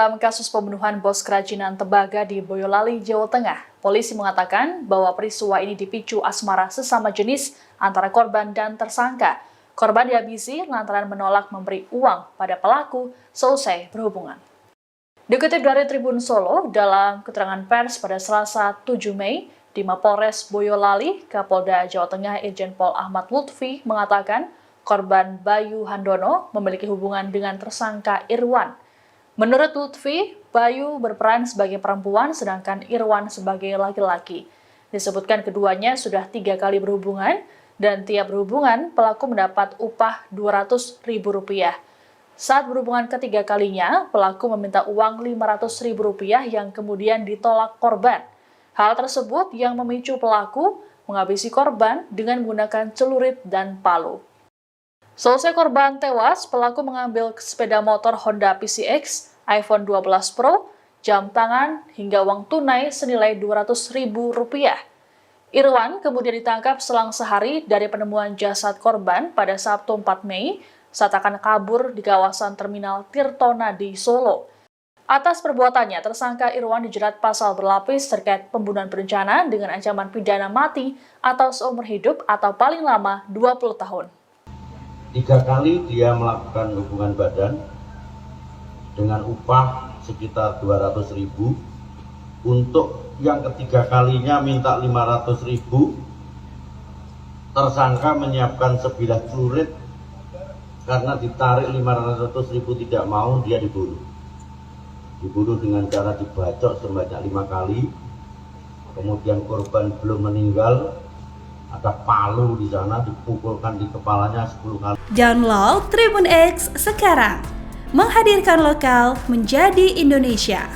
dalam kasus pembunuhan bos kerajinan tembaga di Boyolali, Jawa Tengah. Polisi mengatakan bahwa peristiwa ini dipicu asmara sesama jenis antara korban dan tersangka. Korban dihabisi lantaran menolak memberi uang pada pelaku seusai berhubungan. Dikutip dari Tribun Solo, dalam keterangan pers pada Selasa 7 Mei, di Mapolres Boyolali, Kapolda Jawa Tengah Irjen Pol Ahmad Lutfi mengatakan korban Bayu Handono memiliki hubungan dengan tersangka Irwan. Menurut Lutfi, Bayu berperan sebagai perempuan sedangkan Irwan sebagai laki-laki. Disebutkan keduanya sudah 3 kali berhubungan dan tiap berhubungan pelaku mendapat upah Rp200.000. Saat berhubungan ketiga kalinya, pelaku meminta uang Rp500.000 yang kemudian ditolak korban. Hal tersebut yang memicu pelaku menghabisi korban dengan menggunakan celurit dan palu. Selesai korban tewas, pelaku mengambil sepeda motor Honda PCX, iPhone 12 Pro, jam tangan, hingga uang tunai senilai Rp200.000. Irwan kemudian ditangkap selang sehari dari penemuan jasad korban pada Sabtu 4 Mei saat akan kabur di kawasan Terminal Tirtonadi, Solo. Atas perbuatannya, tersangka Irwan dijerat pasal berlapis terkait pembunuhan berencana dengan ancaman pidana mati atau seumur hidup atau paling lama 20 tahun. 3 kali dia melakukan hubungan badan dengan upah sekitar Rp200.000. Untuk yang ketiga kalinya minta Rp500.000. Tersangka menyiapkan sebilah celurit, karena ditarik Rp500.000 tidak mau, dia dibunuh. Dibunuh dengan cara dibacok sebanyak 5 kali. Kemudian korban belum meninggal, ada palu di sana, dipukulkan di kepalanya 10 kali. Download Tribun X sekarang, menghadirkan lokal menjadi Indonesia.